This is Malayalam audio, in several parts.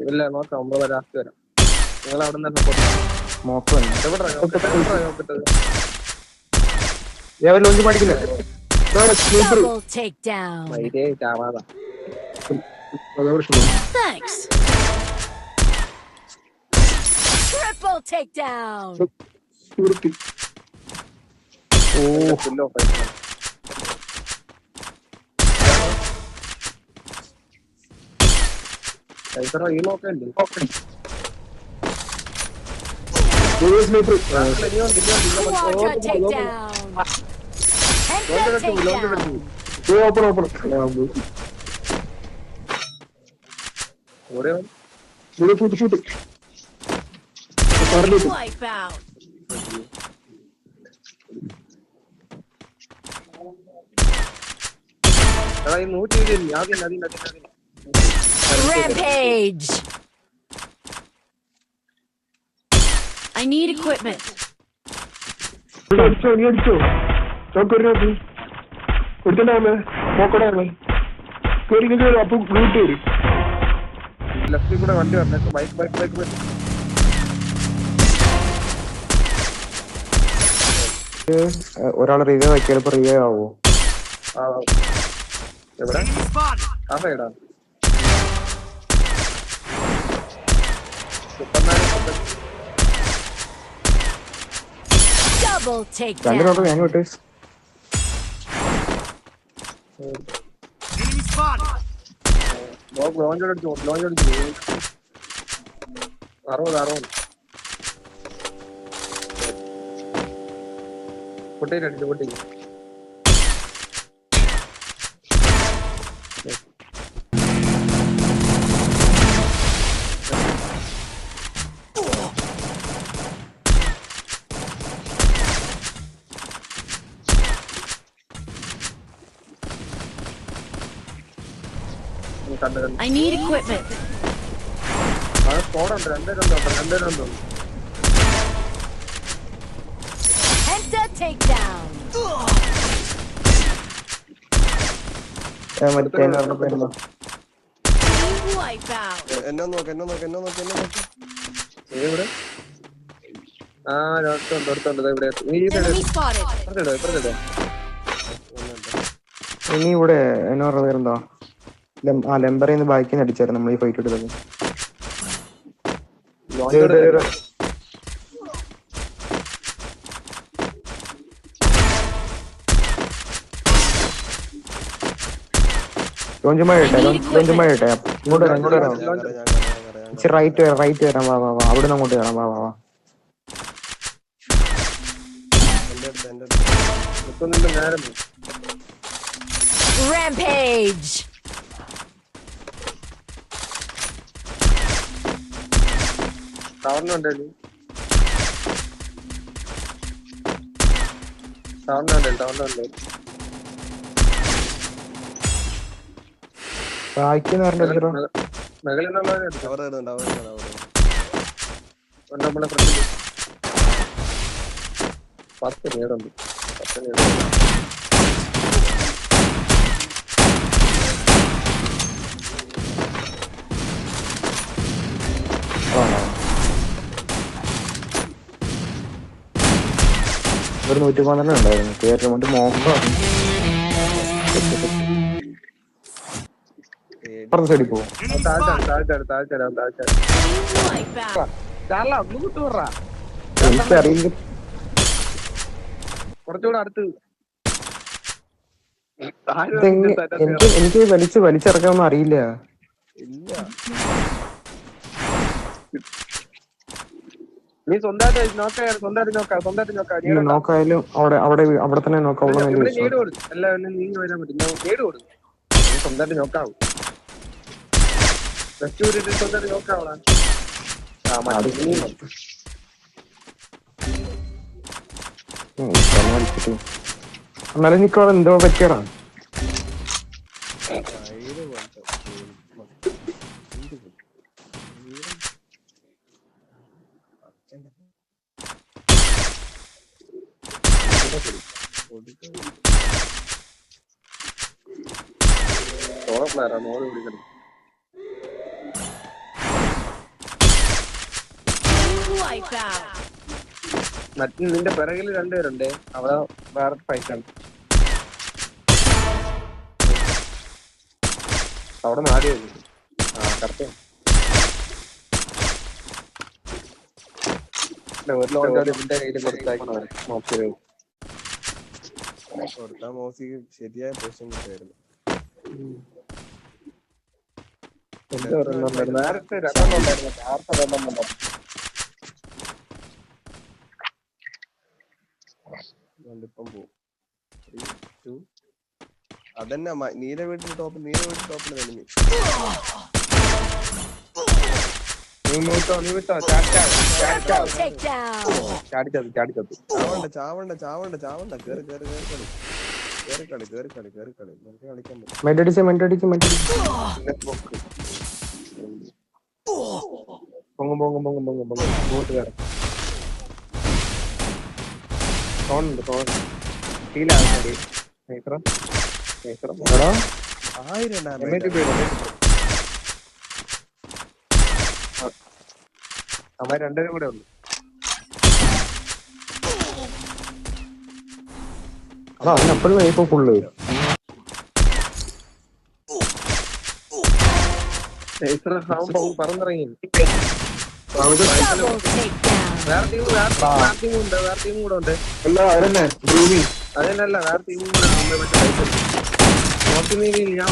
ഇല്ല നോക്കാം, നമ്മള് ലാസ്റ്റ് വരാം. നിങ്ങൾ അവിടെ നിന്ന് Double takedown. Thanks. Triple takedown. ഈ നോക്കണ്ട് Quadra takedown. Penta takedown. Wipe out. Rampage. I need equipment. ലെഫ്റ്റിൽ കൂടെ വണ്ടി വരണേ. ബൈക്ക് ബൈക്ക് ബൈക്ക് ബൈക്ക് ഒരാൾ റിവ്യൂ വയ്ക്കാൻ ഇപ്പൊ റിവ്യൂ ആവോ? എവിടെ ആ സൈഡാ? Double രണ്ട് takedown. നോക്കാം ഞാൻ വിട്ട്. ലോഞ്ച് അടിച്ചു 60 പൊട്ടിയിലടിച്ചു പൊട്ടി. I need equipment. സ്കോഡുണ്ട്, 2 Penta takedown. മറ്റേ Wipe out. എന്നെ നോക്ക് ഇവിടെ അടുത്തുണ്ട് ഇവിടെ. Enemy spotted. ഇപ്പുറത്തിടോ. ഇനി ഇവിടെ എന്നോ പേരെന്താ ലെമ്പറിന്ന് ബാക്കിൽ നിന്ന് അടിച്ചായിരുന്നു നമ്മൾ ഈ ഫൈറ്റ് എടുത്തത്. ലോഞ്ചുമായിട്ടെ ഇങ്ങോട്ട് വരാം. റൈറ്റ് വരാം. വാ അവിടെ നിന്ന് അങ്ങോട്ട് കയറാം. വാ Rampage. ടവറിനുണ്ട് ബാക്കിന്ന് പറഞ്ഞോ. മുകളിൽ നമ്മളെ ഫ്രണ്ടിൽ 10 നേടുണ്ട്. ഒരു 112 ഉണ്ടായിരുന്നു. കയറി കൊണ്ട് മോഹം സൈഡിൽ പോകും. എനിക്കറിയില്ല. കുറച്ചുകൂടെ അടുത്ത് എനിക്ക് വലിച്ചിറക്കാനൊന്നും അറിയില്ല. നീ സ്വന്തമായിട്ട് നോക്കായാലും അവിടെ തന്നെ നോക്കാം. എല്ലാം നീ വരാൻ പറ്റും. സ്വന്തമായിട്ട് നോക്കാവും. സ്വന്തമായിട്ട് നോക്കാവളാ. എന്നാലും നിക്കവിടെ എന്തോ പറ്റിയടാ. പ്ലെയറാണ് ഓടി വിളിക്കണം. Wipeout. മറ്റേ നിന്റെ പിറകിൽ രണ്ടുപേരുണ്ട്. അവിടെ വേറെ ഫൈറ്റാണ്. അവിടെ നാല് പേരുണ്ട്. കറക്റ്റ്. ഒരു ലോഞ്ച് ഇതിന്റെ കയ്യിൽ കൊടുത്താൽ മോസി ശരിയായ പൊസിഷൻ കിട്ടുമായിരുന്നു. നേരത്തെ രണ്ടെണ്ണം ഉണ്ടായിരുന്നു. നേരത്തെ രണ്ടെണ്ണം ഉണ്ടായിരുന്നു. ഇപ്പം പോവും. 3, 2 അതന്നെ നീല വീട്ടിൽ ടോപ്പിൽ enemy. Triple takedown. ചാവണ്ട കേറി കളി കളിക്കാൻ പറ്റും. മെഡടിച്ച് പൊങ്ങും ബോട്ട് കയറും. തോന്നുന്നുണ്ട് ഫീലാവുന്നുണ്ട്. അവന്മാർ രണ്ടുപേരും കൂടെ ഉണ്ട്. അതിനപ്പോഴും ഇപ്പൊ ഫുള്ള് പറന്നിറങ്ങി. Double takedown. വേറെ ടീമും കൂടെ ഉണ്ട്. അതല്ല വേറെ ടീമും കൂടെ ഉണ്ട്. മറ്റേ ഞാൻ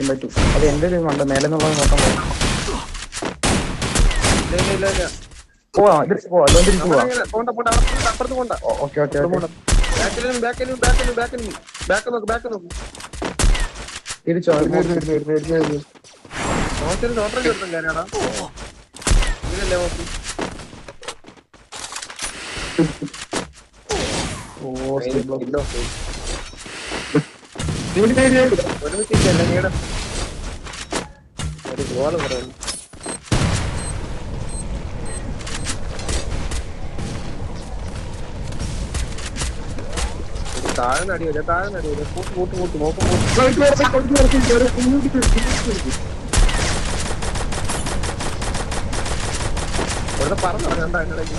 പറ്റും. അത് എന്റെ ഒരു കണ്ട മേലെ നിന്നുള്ളത് നോക്കാൻ അപ്പുറത്ത് പോണ്ട. ബാക്ക് നോക്ക്. തിരിച്ചോ മോശം ഡോക്ടറെ ചേർത്തില്ല ഞാനാ ഇങ്ങനല്ലേ മോശം. ഒരുമിച്ചില്ല നീടെ ഒരു ഗോള് പറയുന്നു. താഴെ നടിയില്ല കൂട്ട് നോക്കും. ഇവിടെ പറഞ്ഞു രണ്ടായിടയ്ക്ക്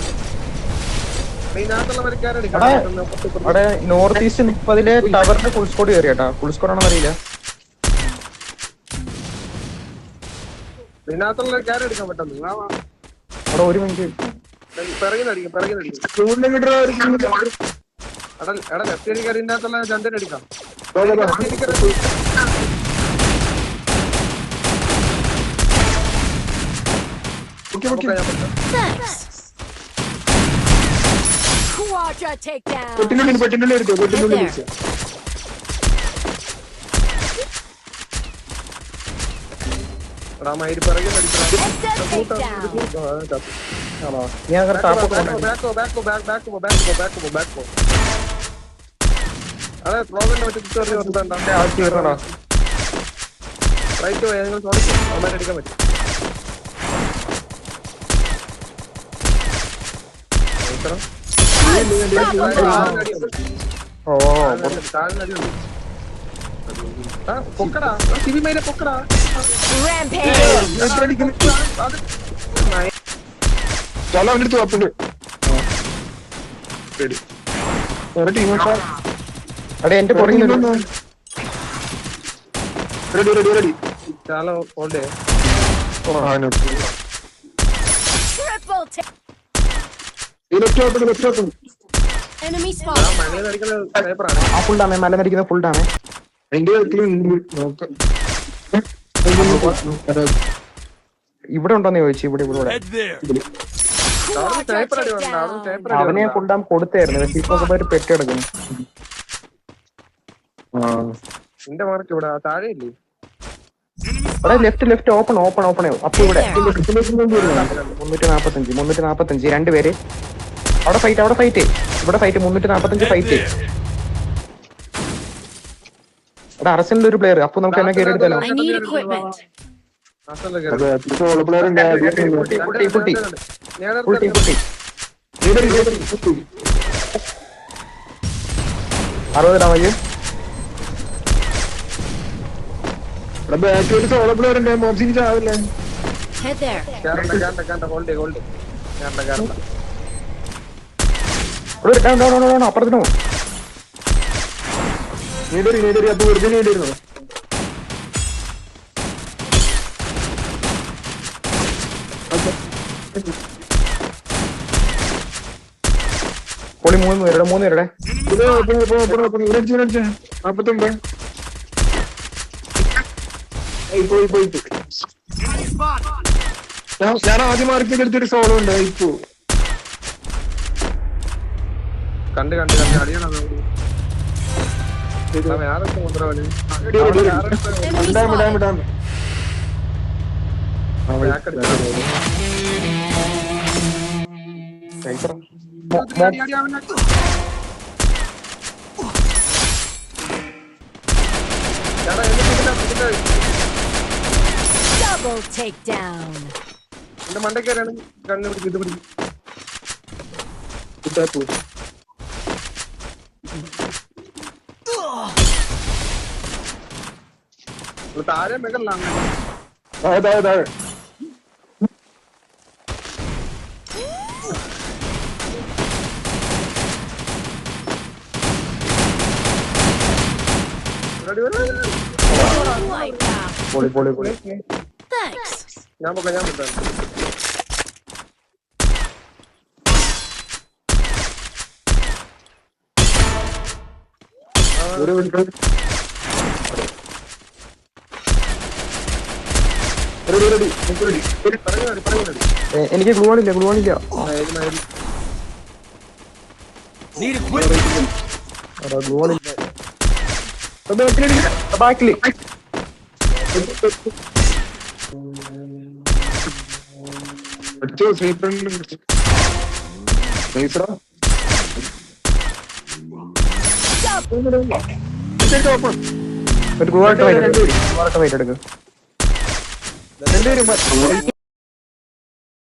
ഇതിനകത്തുള്ള വരയ്ക്കാരെടുക്കാം. അവിടെ നോർത്ത് ഈസ്റ്റ് 30 ടവറിന്റെ ഫുൾ സ്കോഡ് കയറിയാട്ടാ. ഫുൾ സ്കോഡ് ആണോ അറിയില്ല. ഇതിനകത്തുള്ള വരയ്ക്കാരെ എടുക്കാൻ പറ്റുന്നു. അവിടെ ഒരു മിനിറ്റ് പിറകിനടിക്കും. എടാ ലെഫ്റ്റ് അടിക്കാർ ഇതിനകത്തുള്ള ചന്ദ്രൻ അടിക്കാം. Thanks. Quadra takedown. ഞാൻ അതെ പ്രോഗ്രാമിന്റെ റൈറ്റ് പോയി നിങ്ങൾ സോറി അടിക്കാൻ പറ്റും. പൊക്കടാ ശിവിമേലെ പൊക്കടാ. അവിടെ എന്റെ പുറകിൽ ചാലോ ഓൾഡേ enemy spotted. മണിയിൽ അടിക്കുന്ന പേപ്പറാണ്. ആ ഫുൾ ഡാമേ മല നടിക്കുന്ന ഫുൾ ഡാമേ. ഇവിടെ ഉണ്ടോന്ന് ചോദിച്ചു. ഇവിടെ അവനെ ഫുൾ ഡാം കൊടുത്തായിരുന്നു. പക്ഷെ ഇപ്പൊ ഒരു പെറ്റ് കിടക്കുന്നു. നിന്റെ മാർക്ക് ഇവിടെ താഴെ ഇല്ലേ? അവിടെ ലെഫ്റ്റ് ഓപ്പൺ അപ്പൊ ഇവിടെ 345 രണ്ടുപേര് അവിടെ ഫൈറ്റ് ഇവിടെ ഫൈറ്റ് 345 ഫൈറ്റ്. അവിടെ അർസനൽ ഒരു പ്ലെയർ. അപ്പൊ നമുക്ക് എന്നെ കയറി എടുത്താലോ. I need equipment. 60 ഡാമേജ്. ഇവിടെ ബാക്ക് ഒരു സോളോ പ്ലെയർ ഉണ്ട്. മോബ്സിന് ചാവില്ലേ? Head there. കേറണ്ട ഹോൾഡ് കേറണ്ട. അപ്പുറത്തിനോ നീടറി അപ്പൊ വെറുതെ നീടിരുന്നോ? പൊളി 3 പേരുടെ 3 പേരുടെ. ഇത് ഇവിടെച്ച് 49. പോയി ഞാൻ ആദ്യം മാർക്കിന്റെ അടുത്തൊരു സോളോ ഉണ്ട്. ഇപ്പോ കണ്ട് അടിയണം വേറെ കൊണ്ടുവരാ Enemy spotted. Double takedown. എന്റെ മണ്ടക്കേറാണ് കണ്ണ് പിടിക്കും ഇത് പിടിക്കും. താഴെ മെഗറിലാണ്. താഴെ Wipeout. പൊളി. Thanks. ഞാൻ പൊക്കാം. ഒരു മിനിറ്റ്. റെഡി. എനിക്ക് ഗ്ലൂ ആണില്ല. ബാക്കില് ഒരു ഗ്ലൂ ആയിട്ട് വെയിറ്റ് എടുക്കും.